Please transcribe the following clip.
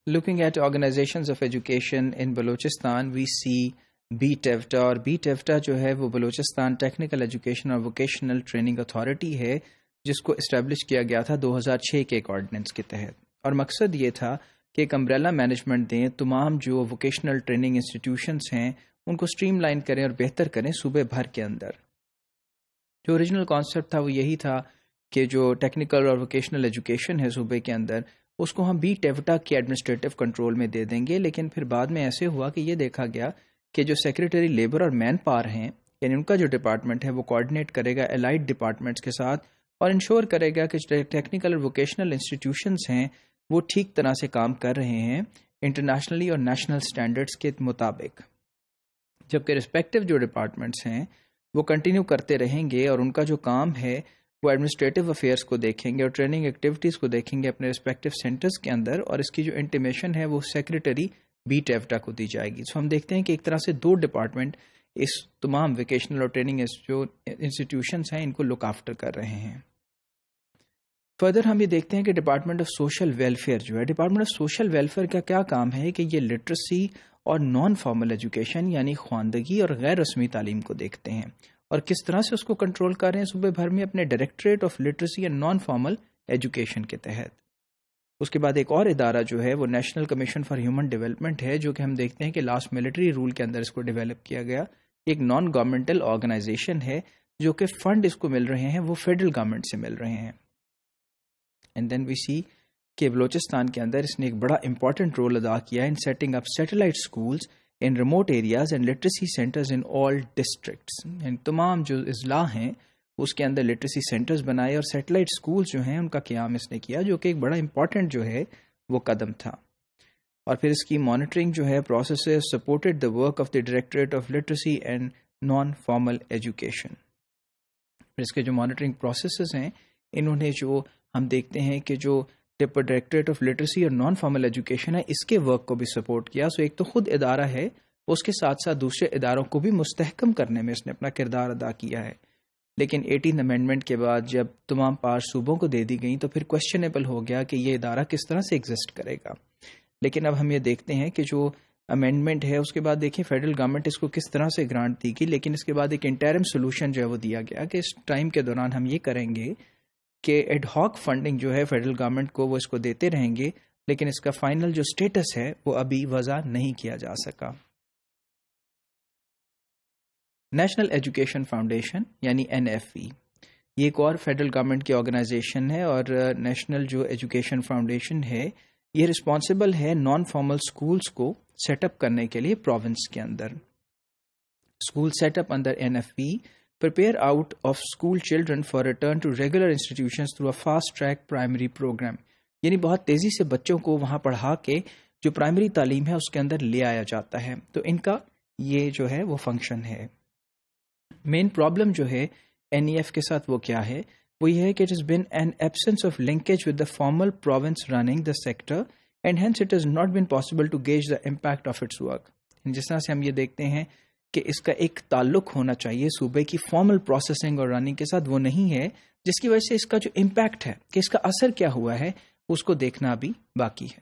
Looking at organizations of education in Balochistan, we see BTEVTA اور BTEVTA جو ہے وہ بلوچستان ٹیکنیکل ایجوکیشن اور ووکیشنل ٹریننگ اتھارٹی ہے جس کو اسٹیبلش کیا گیا تھا 2006 کے ایک آرڈیننس کے تحت، اور مقصد یہ تھا کہ ایک امبریلا مینجمنٹ دیں، تمام جو ووکیشنل ٹریننگ انسٹیٹیوشنس ہیں ان کو اسٹریم لائن کریں اور بہتر کریں صوبے بھر کے اندر۔ جو اوریجنل کانسیپٹ تھا وہ یہی تھا کہ جو ٹیکنیکل اور ووکیشنل ایجوکیشن ہے صوبے کے اندر اس کو ہم BTEVTA کے ایڈمنسٹریٹو کنٹرول میں دے دیں گے، لیکن پھر بعد میں ایسے ہوا کہ یہ دیکھا گیا کہ جو سیکریٹری لیبر اور مین پاور ہیں، یعنی ان کا جو ڈپارٹمنٹ ہے وہ کوآرڈینیٹ کرے گا الائڈ ڈپارٹمنٹس کے ساتھ اور انشور کرے گا کہ ٹیکنیکل اور ووکیشنل انسٹیٹیوشنس ہیں وہ ٹھیک طرح سے کام کر رہے ہیں انٹرنیشنلی اور نیشنل سٹینڈرڈز کے مطابق، جبکہ رسپیکٹیو جو ڈپارٹمنٹس ہیں وہ کنٹینیو کرتے رہیں گے اور ان کا جو کام ہے وہ ایڈمنسٹریٹو افیئرس کو دیکھیں گے اور ٹریننگ ایکٹیویٹیز کو دیکھیں گے اپنے رسپیکٹیو سینٹرز کے اندر، اور اس کی جو انٹیمیشن ہے وہ سیکریٹری BTEVTA کو دی جائے گی۔ سو ہم دیکھتے ہیں کہ ایک طرح سے دو ڈپارٹمنٹ اس تمام ووکیشنل اور ٹریننگ جو انسٹیٹیوشنس ہیں ان کو لک آفٹر کر رہے ہیں۔ فردر ہم یہ دیکھتے ہیں کہ ڈپارٹمنٹ آف سوشل ویلفیئر جو ہے، ڈپارٹمنٹ آف سوشل ویلفیئر کا کیا کام ہے کہ یہ لٹریسی اور نان فارمل ایجوکیشن یعنی خواندگی اور غیر رسمی تعلیم کو دیکھتے ہیں اور کس طرح سے اس کو کنٹرول کر رہے ہیں صوبے بھر میں اپنے directorate of literacy and non formal education کے تحت۔ اس کے بعد ایک اور ادارہ جو ہے وہ national commission for human development ہے، جو کہ ہم دیکھتے ہیں کہ لاسٹ ملٹری رول کے اندر اس کو ڈیولپ کیا گیا، ایک نان گورنمنٹل آرگنائزیشن ہے جو کہ فنڈ اس کو مل رہے ہیں وہ فیڈرل گورنمنٹ سے مل رہے ہیں۔ اینڈ دین وی سی کہ بلوچستان کے اندر اس نے ایک بڑا امپورٹنٹ رول ادا کیا in setting up satellite schools in remote areas and literacy centers in all districts, یعنی تمام جو اضلاع ہیں اس کے اندر لٹریسی سینٹرز بنائے اور سیٹلائٹ اسکولز جو ہیں ان کا قیام اس نے کیا، جو کہ ایک بڑا امپورٹنٹ جو ہے وہ قدم تھا۔ اور پھر اس کی مانیٹرنگ جو ہے processes supported the work of the directorate of literacy and non formal education. پھر اس کے جو مانیٹرنگ پروسیسز ہیں انہوں نے جو ہم دیکھتے ہیں کہ جو ڈائریکٹوریٹ آف لٹریسی اور نان فارمل ایجوکیشن ہے اس کے ورک کو بھی سپورٹ کیا۔ سو ایک تو خود ادارہ ہے، اس کے ساتھ ساتھ دوسرے اداروں کو بھی مستحکم کرنے میں اس نے اپنا کردار ادا کیا ہے۔ لیکن 18 امینڈمنٹ کے بعد جب تمام پار صوبوں کو دے دی گئیں تو پھر کوشچنیبل ہو گیا کہ یہ ادارہ کس طرح سے ایگزسٹ کرے گا۔ لیکن اب ہم یہ دیکھتے ہیں کہ جو امینڈمنٹ ہے اس کے بعد دیکھیں فیڈرل گورنمنٹ اس کو کس طرح سے گرانٹ دی گئی، لیکن اس کے بعد ایک انٹرم سولوشن جو ہے وہ دیا گیا کہ اس ٹائم کے دوران ہم یہ کریں گے کہ ایڈ ہاک فنڈنگ جو ہے فیڈرل گورنمنٹ کو وہ اس کو دیتے رہیں گے، لیکن اس کا فائنل جو سٹیٹس ہے وہ ابھی وضع نہیں کیا جا سکا۔ نیشنل ایجوکیشن فاؤنڈیشن یعنی NFE یہ ایک اور فیڈرل گورنمنٹ کی آرگنائزیشن ہے، اور نیشنل جو ایجوکیشن فاؤنڈیشن ہے یہ رسپانسبل ہے نان فارمل اسکولس کو سیٹ اپ کرنے کے لیے پروونس کے اندر۔ School set up another NFE prepare out of school children for return to regular institutions through a fast track primary program، یعنی بہت تیزی سے بچوں کو وہاں پڑھا کے جو پرائمری تعلیم ہے اس کے اندر لے آیا جاتا ہے، تو ان کا یہ جو ہے وہ فنکشن ہے۔ مین پرابلم جو ہے NEF کے ساتھ وہ کیا ہے، وہ یہ ہے کہ it has been an absence of linkage with the formal province running the sector and hence it has not been possible to gauge the impact of its work۔ جس طرح سے ہم یہ دیکھتے ہیں کہ اس کا ایک تعلق ہونا چاہیے صوبے کی فارمل پروسیسنگ اور رننگ کے ساتھ، وہ نہیں ہے، جس کی وجہ سے اس کا جو امپیکٹ ہے کہ اس کا اثر کیا ہوا ہے اس کو دیکھنا بھی باقی ہے۔